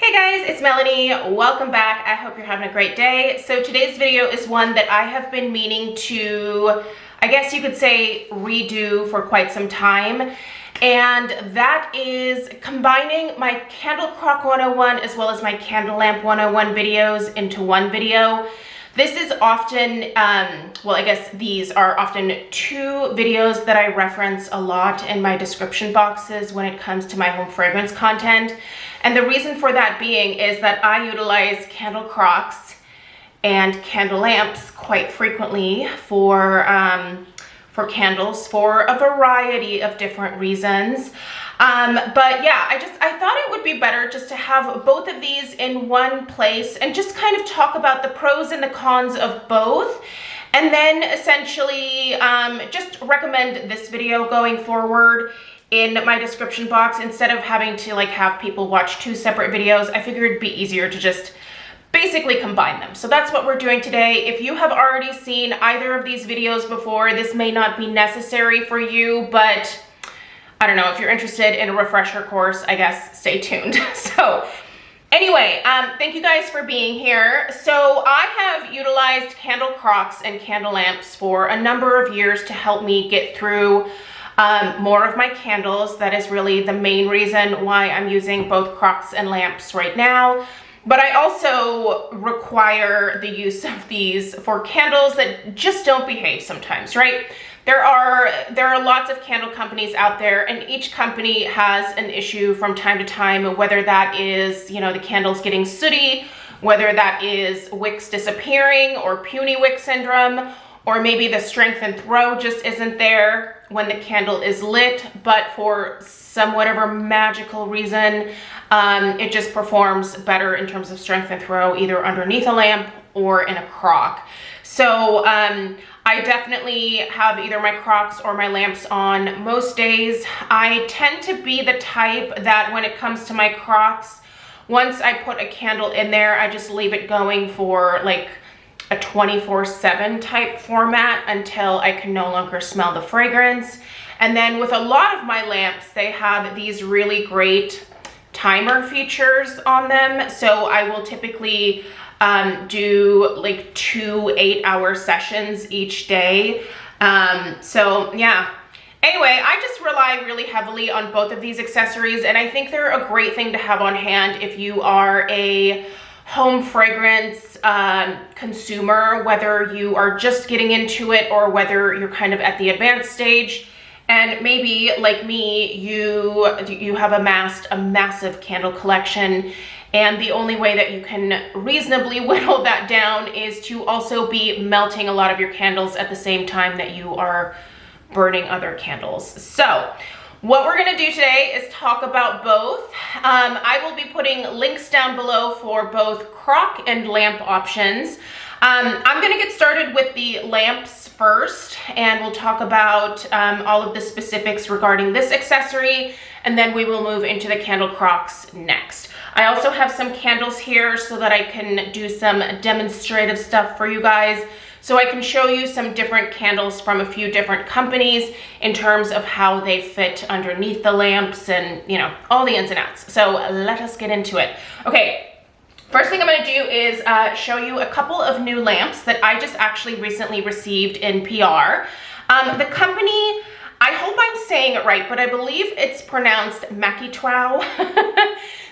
Hey guys, it's Melanie. Welcome back. I hope you're having a great day. So today's video is one that I have been meaning to, I guess you could say, redo for quite some time. And that is combining my Candle Crock 101 as well as my Candle Lamp 101 videos into one video. This is often, well, I guess these are often two videos that I reference a lot in my description boxes when it comes to my home fragrance content. And the reason for that being is that I utilize candle crocks and candle lamps quite frequently for candles for a variety of different reasons. But yeah, I thought it would be better just to have both of these in one place and just kind of talk about the pros and the cons of both. And then essentially just recommend this video going forward in my description box instead of having to like have people watch two separate videos. I figured it'd be easier to just basically combine them. So that's what we're doing today. If you have already seen either of these videos before, this may not be necessary for you, but I don't know, if you're interested in a refresher course, I guess stay tuned. So anyway, thank you guys for being here. So I have utilized candle crocks and candle lamps for a number of years to help me get through more of my candles. That is really the main reason why I'm using both crocks and lamps right now. But I also require the use of these for candles that just don't behave sometimes, right? There are lots of candle companies out there, and each company has an issue from time to time, whether that is, you know, the candles getting sooty, whether that is wicks disappearing or puny wick syndrome, or maybe the strength and throw just isn't there when the candle is lit, but for some whatever magical reason, it just performs better in terms of strength and throw either underneath a lamp or in a crock. So I definitely have either my crocks or my lamps on most days. I tend to be the type that when it comes to my crocks, once I put a candle in there, I just leave it going for like a 24/7 type format until I can no longer smell the fragrance. And then with a lot of my lamps, they have these really great timer features on them. So I will typically do like 2 8-hour sessions each day. So yeah. Anyway, I just rely really heavily on both of these accessories, and I think they're a great thing to have on hand if you are a home fragrance consumer, whether you are just getting into it or whether you're kind of at the advanced stage. And maybe like me, you have amassed a massive candle collection, and the only way that you can reasonably whittle that down is to also be melting a lot of your candles at the same time that you are burning other candles. So what we're gonna do today is talk about both. I will be putting links down below for both crock and lamp options. I'm gonna get started with the lamps first, and we'll talk about all of the specifics regarding this accessory, and then we will move into the candle crocks next. I also have some candles here so that I can do some demonstrative stuff for you guys. So I can show you some different candles from a few different companies in terms of how they fit underneath the lamps and, you know, all the ins and outs. So let us get into it. Okay, first thing I'm gonna do is show you a couple of new lamps that I just actually recently received in PR. The company, I hope I'm saying it right, but I believe it's pronounced Makytwow.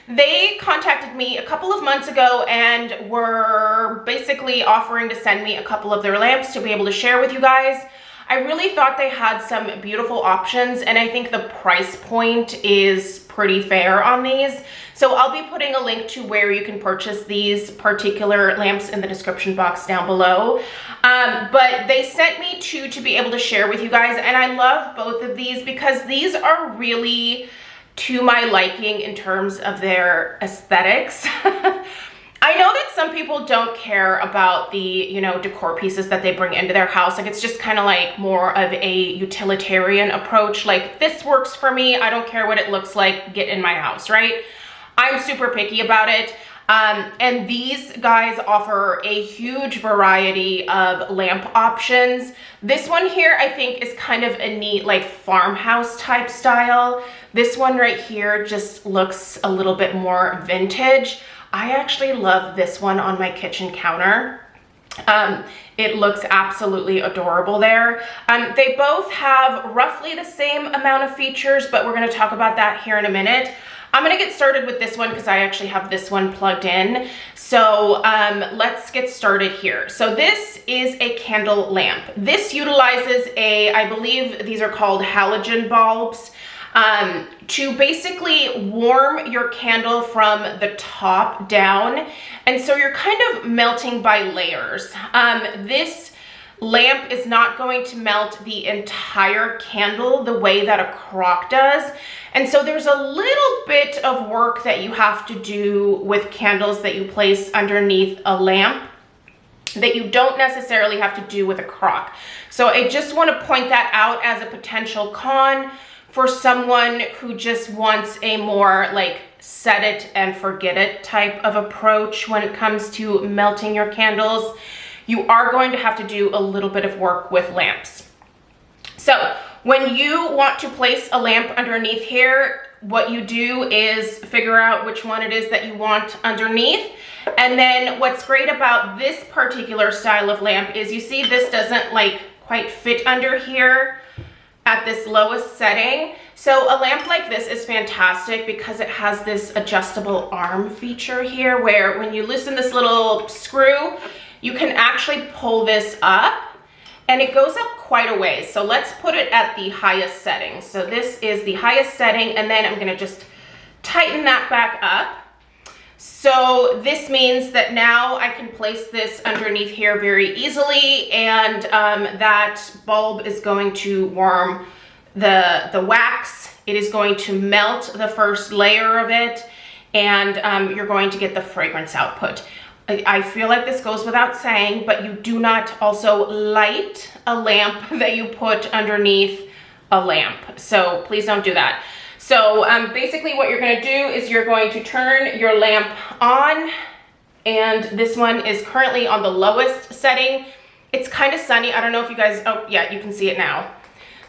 They contacted me a couple of months ago and were basically offering to send me a couple of their lamps to be able to share with you guys. I really thought they had some beautiful options, and I think the price point is pretty fair on these. So I'll be putting a link to where you can purchase these particular lamps in the description box down below. But they sent me two to be able to share with you guys, and I love both of these because these are really to my liking in terms of their aesthetics. I know that some people don't care about the, you know, decor pieces that they bring into their house. Like, it's just kind of like more of a utilitarian approach. Like, this works for me. I don't care what it looks like. Get in my house, right? I'm super picky about it. And these guys offer a huge variety of lamp options. This one here, I think, is kind of a neat, like, farmhouse type style. This one right here just looks a little bit more vintage. I actually love this one on my kitchen counter. It looks absolutely adorable there. They both have roughly the same amount of features, but we're going to talk about that here in a minute. I'm going to get started with this one because I actually have this one plugged in. So let's get started here. So this is a candle lamp. This utilizes I believe these are called halogen bulbs, to basically warm your candle from the top down. And so you're kind of melting by layers. This lamp is not going to melt the entire candle the way that a crock does. And so there's a little bit of work that you have to do with candles that you place underneath a lamp that you don't necessarily have to do with a crock. So I just want to point that out as a potential con for someone who just wants a more like set it and forget it type of approach when it comes to melting your candles. You are going to have to do a little bit of work with lamps. So when you want to place a lamp underneath here, what you do is figure out which one it is that you want underneath. And then what's great about this particular style of lamp is you see this doesn't like quite fit under here at this lowest setting. So a lamp like this is fantastic because it has this adjustable arm feature here where when you loosen this little screw, you can actually pull this up and it goes up quite a ways. So let's put it at the highest setting. So this is the highest setting, and then I'm gonna just tighten that back up. So this means that now I can place this underneath here very easily, and that bulb is going to warm the wax. It is going to melt the first layer of it, and you're going to get the fragrance output. I feel like this goes without saying, but you do not also light a lamp that you put underneath a lamp. So please don't do that. So basically what you're gonna do is you're going to turn your lamp on, and this one is currently on the lowest setting. It's kind of sunny. I don't know if you guys, oh yeah, you can see it now.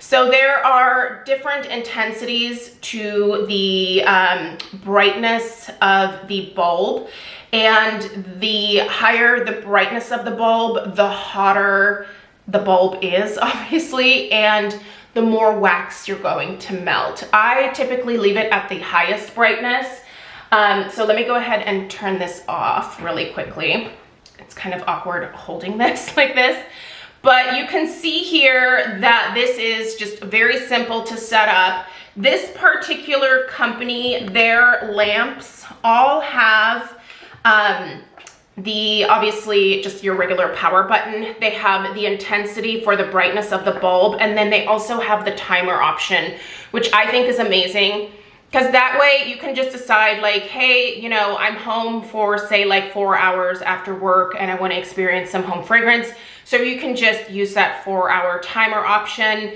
So there are different intensities to the brightness of the bulb, and the higher the brightness of the bulb, the hotter the bulb is, obviously, and the more wax you're going to melt. I typically leave it at the highest brightness. So let me go ahead and turn this off really quickly. It's kind of awkward holding this like this. But you can see here that this is just very simple to set up. This particular company, their lamps all have obviously just your regular power button. They have the intensity for the brightness of the bulb, and then they also have the timer option, which I think is amazing. Because that way you can just decide like, hey, you know, I'm home for say like 4 hours after work and I want to experience some home fragrance. So you can just use that 4-hour timer option.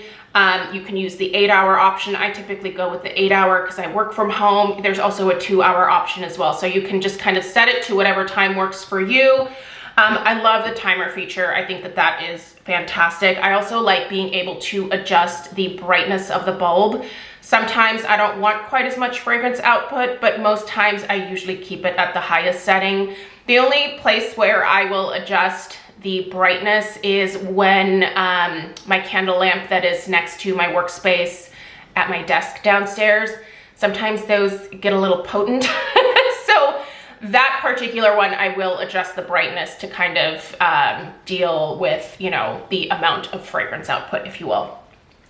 You can use the 8-hour option. I typically go with the 8-hour because I work from home. There's also a 2-hour option as well. So you can just kind of set it to whatever time works for you. I love the timer feature. I think that that is fantastic. I also like being able to adjust the brightness of the bulb. Sometimes I don't want quite as much fragrance output, but most times I usually keep it at the highest setting. The only place where I will adjust the brightness is when my candle lamp that is next to my workspace at my desk downstairs, sometimes those get a little potent. So that particular one, I will adjust the brightness to kind of deal with, you know, the amount of fragrance output, if you will.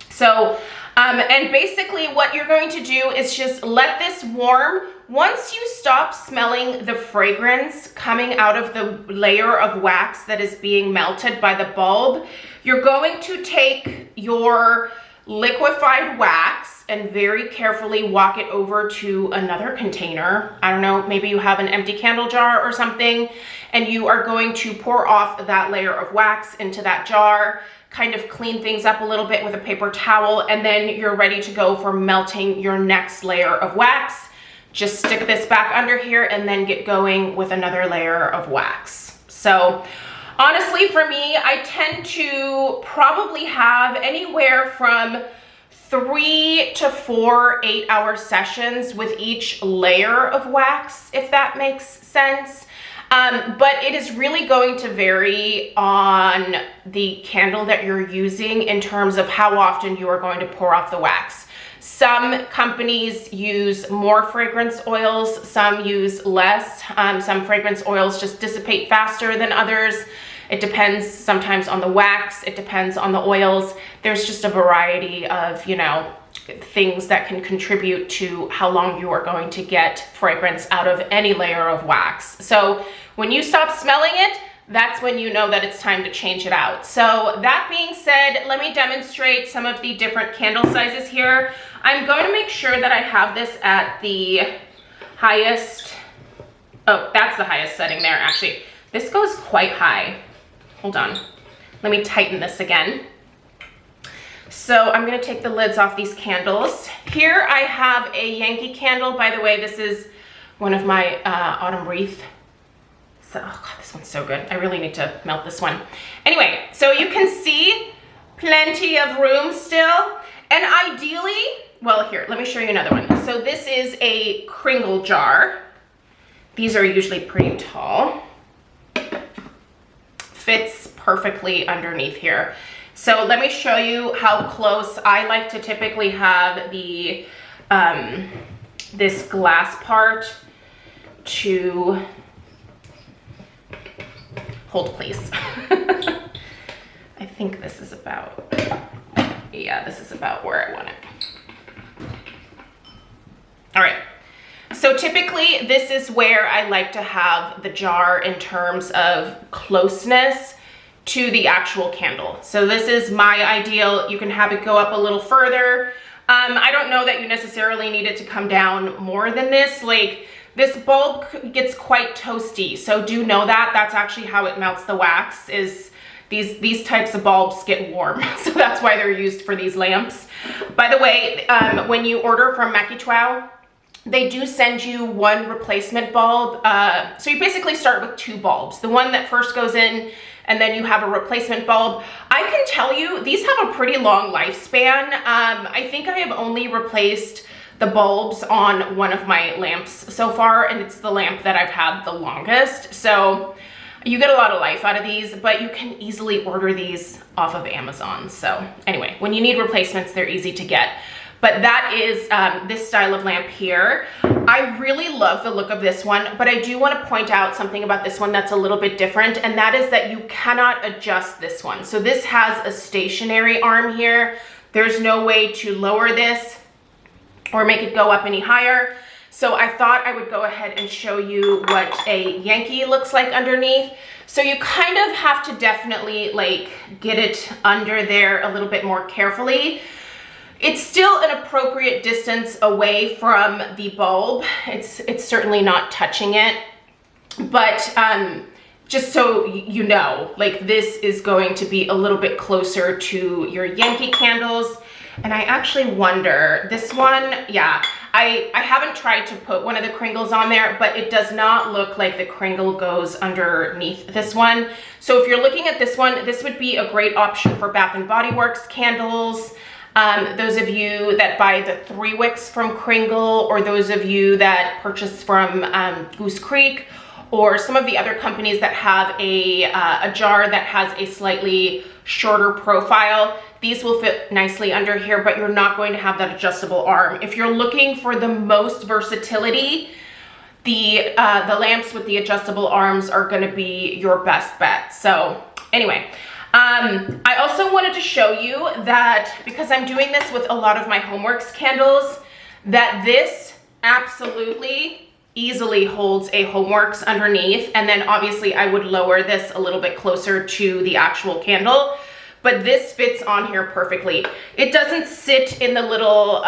So, and basically what you're going to do is just let this warm. Once you stop smelling the fragrance coming out of the layer of wax that is being melted by the bulb, you're going to take your liquefied wax and very carefully walk it over to another container. I don't know, maybe you have an empty candle jar or something, and you are going to pour off that layer of wax into that jar, kind of clean things up a little bit with a paper towel, and then you're ready to go for melting your next layer of wax. just stick this back under here and then get going with another layer of wax. So honestly, for me, I tend to probably have anywhere from 3 to 4 8-hour sessions with each layer of wax, if that makes sense. But it is really going to vary on the candle that you're using in terms of how often you are going to pour off the wax. Some companies use more fragrance oils, some use less. Some fragrance oils just dissipate faster than others. It depends sometimes on the wax, it depends on the oils. There's just a variety of, you know, things that can contribute to how long you are going to get fragrance out of any layer of wax. So when you stop smelling it, that's when you know that it's time to change it out. So that being said, let me demonstrate some of the different candle sizes here. I'm going to make sure that I have this at the highest. Oh, that's the highest setting there, actually. This goes quite high. Hold on. Let me tighten this again. So I'm going to take the lids off these candles. Here I have a Yankee candle. By the way, this is one of my autumn wreath. So, oh God, this one's so good. I really need to melt this one. Anyway, so you can see plenty of room still. And ideally, well, here, let me show you another one. So this is a Kringle jar. These are usually pretty tall. Fits perfectly underneath here. So let me show you how close I like to typically have the this glass part to hold, please. I think this is about, yeah, this is about where I want it. All right. So typically this is where I like to have the jar in terms of closeness to the actual candle. So this is my ideal. You can have it go up a little further. I don't know that you necessarily need it to come down more than this. Like, this bulb gets quite toasty, so do know that. That's actually how it melts the wax, is these types of bulbs get warm. So that's why they're used for these lamps. By the way, when you order from Makytwow, they do send you one replacement bulb. So you basically start with 2 bulbs. The one that first goes in, and then you have a replacement bulb. I can tell you, these have a pretty long lifespan. I think I have only replaced the bulbs on one of my lamps so far, and it's the lamp that I've had the longest. So you get a lot of life out of these, but you can easily order these off of Amazon. So anyway, when you need replacements, they're easy to get. But that is this style of lamp here. I really love the look of this one, but I do want to point out something about this one that's a little bit different, and that is that you cannot adjust this one. So this has a stationary arm here. There's no way to lower this or make it go up any higher. So I thought I would go ahead and show you what a Yankee looks like underneath. So you kind of have to definitely like get it under there a little bit more carefully. It's still an appropriate distance away from the bulb. It's certainly not touching it, but just so you know, like, this is going to be a little bit closer to your Yankee candles. And I actually wonder, this one, yeah, I haven't tried to put one of the Kringles on there, but it does not look like the Kringle goes underneath this one. So if you're looking at this one, this would be a great option for Bath & Body Works candles. Those of you that buy the 3 wicks from Kringle, or those of you that purchase from Goose Creek, or some of the other companies that have a jar that has a slightly shorter profile, these will fit nicely under here, but you're not going to have that adjustable arm. If you're looking for the most versatility, the lamps with the adjustable arms are going to be your best bet. So anyway, I also wanted to show you that, because I'm doing this with a lot of my Homeworx candles, that this absolutely easily holds a Homeworx underneath. And then obviously I would lower this a little bit closer to the actual candle, but this fits on here perfectly. It doesn't sit in the little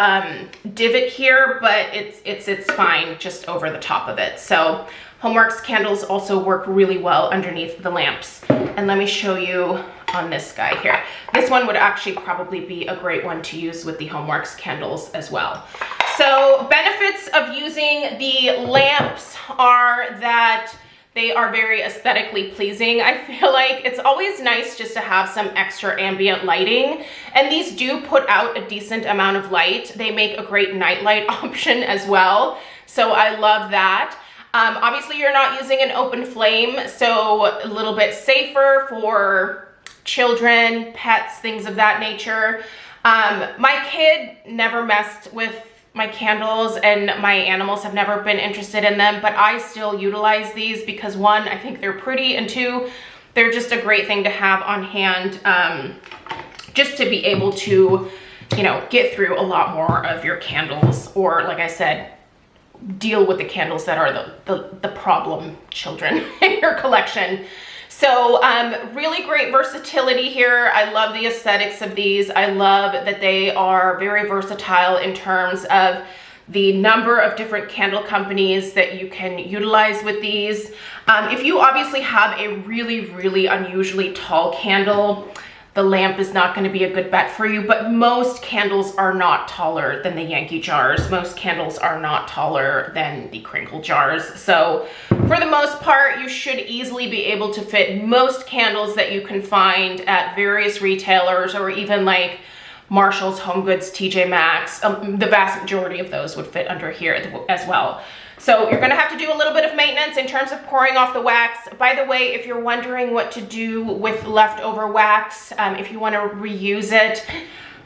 divot here, but it sits fine just over the top of it. So Homeworx candles also work really well underneath the lamps. And let me show you on this guy here. This one would actually probably be a great one to use with the Homeworx candles as well. So benefits of using the lamps are that they are very aesthetically pleasing. I feel like it's always nice just to have some extra ambient lighting, and these do put out a decent amount of light. They make a great nightlight option as well, so I love that. Obviously you're not using an open flame, so a little bit safer for children, pets, things of that nature. My kid never messed with my candles, and my animals have never been interested in them, but I still utilize these because one, I think they're pretty, and two, they're just a great thing to have on hand, just to be able to, you know, get through a lot more of your candles, or like I said, deal with the candles that are the problem children in your collection. So really great versatility here. I love the aesthetics of these. I love that they are very versatile in terms of the number of different candle companies that you can utilize with these. If you obviously have a really, really unusually tall candle, the lamp is not going to be a good bet for you, but most candles are not taller than the Yankee jars. Most candles are not taller than the Kringle jars. So for the most part, you should easily be able to fit most candles that you can find at various retailers, or even like Marshall's, Home Goods, TJ Maxx. The vast majority of those would fit under here as well. So you're gonna have to do a little bit of maintenance in terms of pouring off the wax. By the way, if you're wondering what to do with leftover wax, if you wanna reuse it,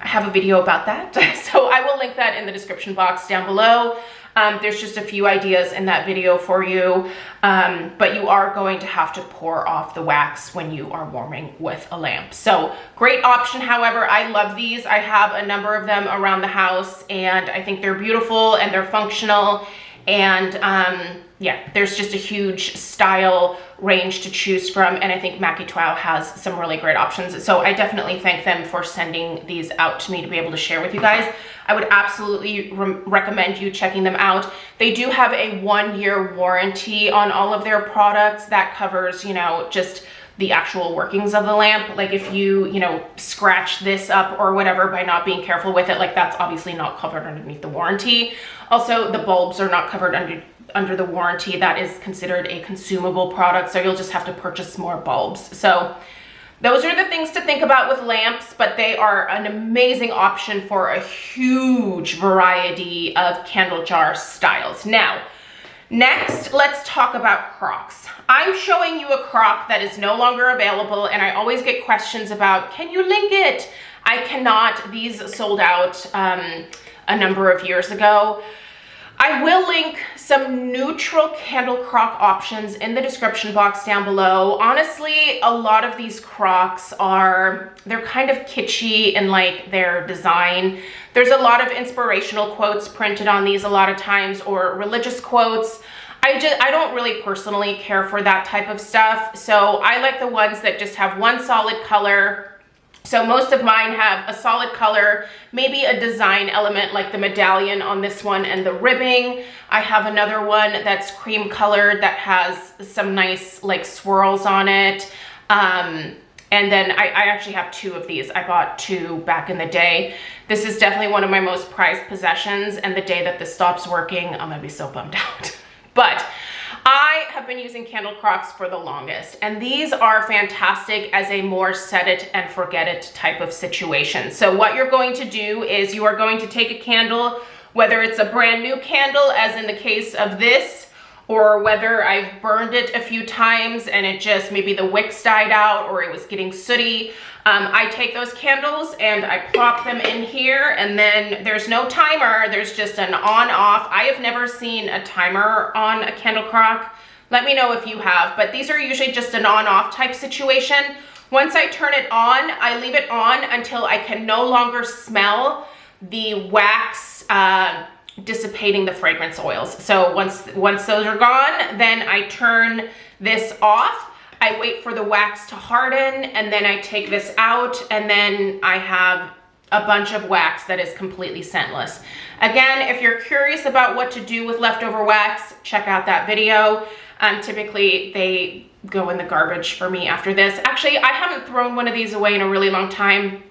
I have a video about that. So I will link that in the description box down below. There's just a few ideas in that video for you, but you are going to have to pour off the wax when you are warming with a lamp. So great option. However, I love these. I have a number of them around the house, and I think they're beautiful and they're functional. And yeah, there's just a huge style range to choose from, and I think Makytwow has some really great options. So I definitely thank them for sending these out to me to be able to share with you guys. I would absolutely recommend you checking them out. They do have a 1-year warranty on all of their products. That covers, you know, just the actual workings of the lamp. Like if you know, scratch this up or whatever by not being careful with it, like that's obviously not covered underneath the warranty. Also, the bulbs are not covered under the warranty. That is considered a consumable product, so you'll just have to purchase more bulbs. So those are the things to think about with lamps, but they are an amazing option for a huge variety of candle jar styles. Now, next, let's talk about Crocks. I'm showing you a crock that is no longer available, and I always get questions about, can you link it? I cannot. These sold out a number of years ago. I will link some neutral candle crock options in the description box down below. Honestly, a lot of these crocks they're kind of kitschy in like their design. There's a lot of inspirational quotes printed on these a lot of times, or religious quotes. I don't really personally care for that type of stuff. So I like the ones that just have one solid color. So most of mine have a solid color, maybe a design element like the medallion on this one and the ribbing. I have another one that's cream colored that has some nice like swirls on it. And then I actually have 2 of these. I bought 2 back in the day. This is definitely one of my most prized possessions, and the day that this stops working, I'm gonna be so bummed out. But I have been using candle crocks for the longest, and these are fantastic as a more set it and forget it type of situation. So what you're going to do is you are going to take a candle, whether it's a brand new candle, as in the case of this, or whether I've burned it a few times and it just, maybe the wicks died out or it was getting sooty. I take those candles and I plop them in here, and then there's no timer, there's just an on-off. I have never seen a timer on a candle crock. Let me know if you have, but these are usually just an on-off type situation. Once I turn it on, I leave it on until I can no longer smell the wax dissipating the fragrance oils. So once those are gone, then I turn this off. I wait for the wax to harden, and then I take this out, and then I have a bunch of wax that is completely scentless. Again, if you're curious about what to do with leftover wax, check out that video. Typically they go in the garbage for me after this. Actually, I haven't thrown one of these away in a really long time.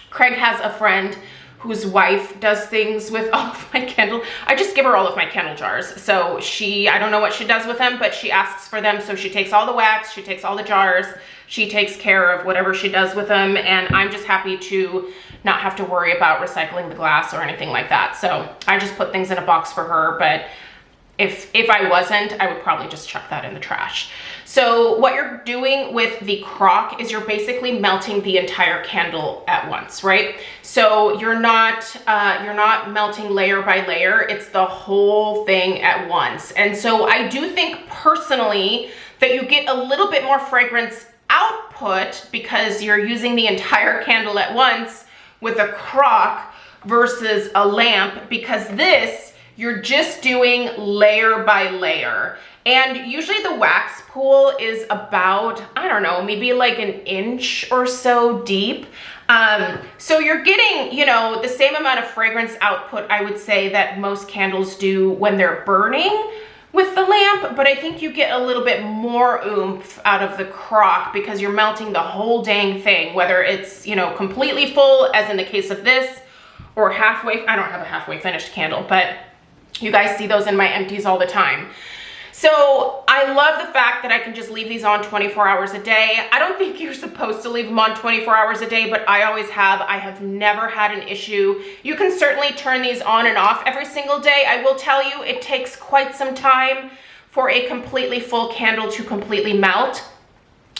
Craig has a friend whose wife does things with all of my candle. I just give her all of my candle jars. So I don't know what she does with them, but she asks for them. So she takes all the wax, she takes all the jars, she takes care of whatever she does with them. And I'm just happy to not have to worry about recycling the glass or anything like that. So I just put things in a box for her, but if I wasn't, I would probably just chuck that in the trash. So what you're doing with the crock is you're basically melting the entire candle at once, right? So you're not melting layer by layer. It's the whole thing at once. And so I do think personally that you get a little bit more fragrance output because you're using the entire candle at once with a crock versus a lamp, because this, you're just doing layer by layer. And usually the wax pool is about, I don't know, maybe like an inch or so deep. So you're getting, you know, the same amount of fragrance output, I would say, that most candles do when they're burning with the lamp, but I think you get a little bit more oomph out of the crock because you're melting the whole dang thing, whether it's, you know, completely full, as in the case of this, or halfway. I don't have a halfway finished candle, but you guys see those in my empties all the time. So I love the fact that I can just leave these on 24 hours a day. I don't think you're supposed to leave them on 24 hours a day, but I always have. I have never had an issue. You can certainly turn these on and off every single day. I will tell you, it takes quite some time for a completely full candle to completely melt.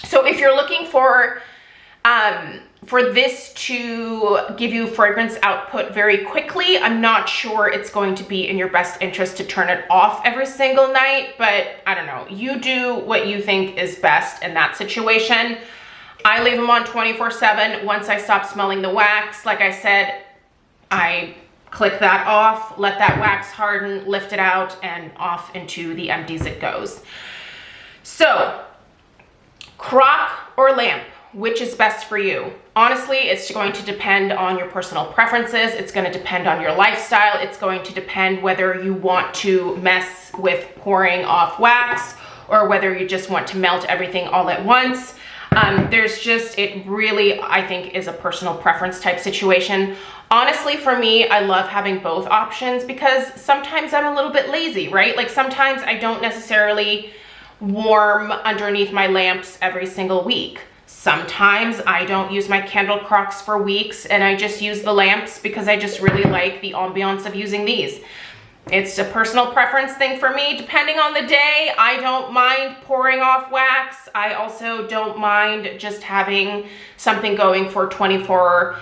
So if you're looking for this to give you fragrance output very quickly, I'm not sure it's going to be in your best interest to turn it off every single night, but I don't know. You do what you think is best in that situation. I leave them on 24/7. Once I stop smelling the wax, like I said, I click that off, let that wax harden, lift it out, and off into the empties it goes. So, crock or lamp? Which is best for you? Honestly, it's going to depend on your personal preferences. It's going to depend on your lifestyle. It's going to depend whether you want to mess with pouring off wax or whether you just want to melt everything all at once. It really, I think, is a personal preference type situation. Honestly, for me, I love having both options because sometimes I'm a little bit lazy, right? Like sometimes I don't necessarily warm underneath my lamps every single week. Sometimes I don't use my candle crocks for weeks and I just use the lamps because I just really like the ambiance of using these. It's a personal preference thing for me. Depending on the day, I don't mind pouring off wax. I also don't mind just having something going for 24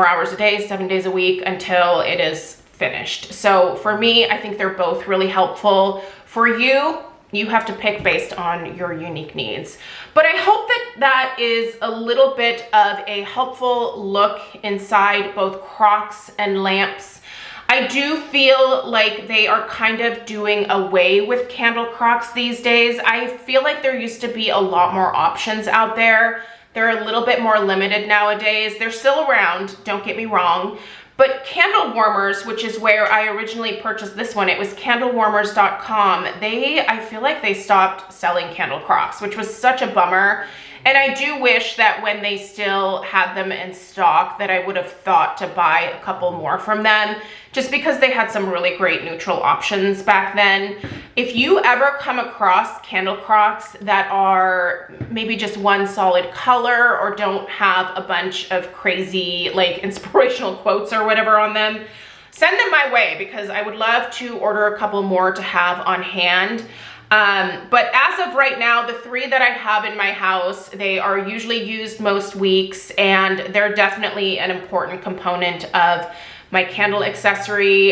hours a day, 7 days a week until it is finished. So for me, I think they're both really helpful. For you, you have to pick based on your unique needs. But I hope that that is a little bit of a helpful look inside both crocks and lamps. I do feel like they are kind of doing away with candle crocks these days. I feel like there used to be a lot more options out there. They're a little bit more limited nowadays. They're still around, don't get me wrong. But candle warmers, which is where I originally purchased this one, it was candlewarmers.com. I feel like they stopped selling candle crocks, which was such a bummer. And I do wish that when they still had them in stock that I would have thought to buy a couple more from them, just because they had some really great neutral options back then. If you ever come across candle crocks that are maybe just one solid color or don't have a bunch of crazy like inspirational quotes or whatever on them, send them my way because I would love to order a couple more to have on hand. But as of right now, the 3 that I have in my house, they are usually used most weeks and they're definitely an important component of my candle accessory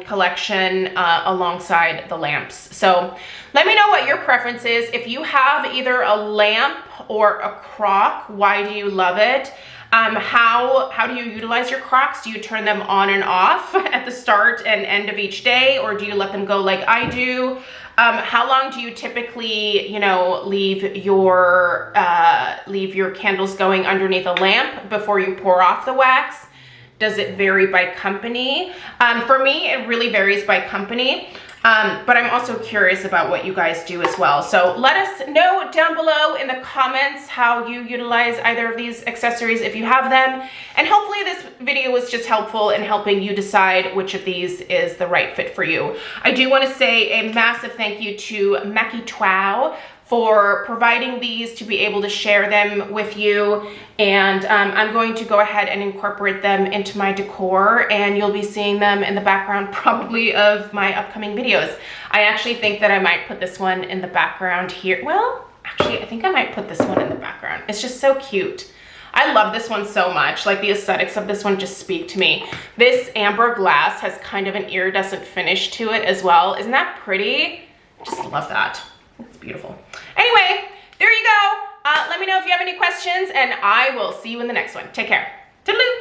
collection alongside the lamps. So let me know what your preference is. If you have either a lamp or a crock, why do you love it? How do you utilize your crocks? Do you turn them on and off at the start and end of each day, or do you let them go like I do? How long do you typically, leave your candles going underneath a lamp before you pour off the wax? Does it vary by company? For me, it really varies by company. But I'm also curious about what you guys do as well. So let us know down below in the comments how you utilize either of these accessories if you have them. And hopefully this video was just helpful in helping you decide which of these is the right fit for you. I do want to say a massive thank you to Makytwow for providing these to be able to share them with you. And I'm going to go ahead and incorporate them into my decor, and you'll be seeing them in the background probably of my upcoming videos. I actually think that I might put this one in the background here. Well, actually, I think I might put this one in the background. It's just so cute. I love this one so much. Like, the aesthetics of this one just speak to me. This amber glass has kind of an iridescent finish to it as well. Isn't that pretty? I just love that. It's beautiful. Anyway, there you go. Let me know if you have any questions, and I will see you in the next one. Take care. Toodaloo.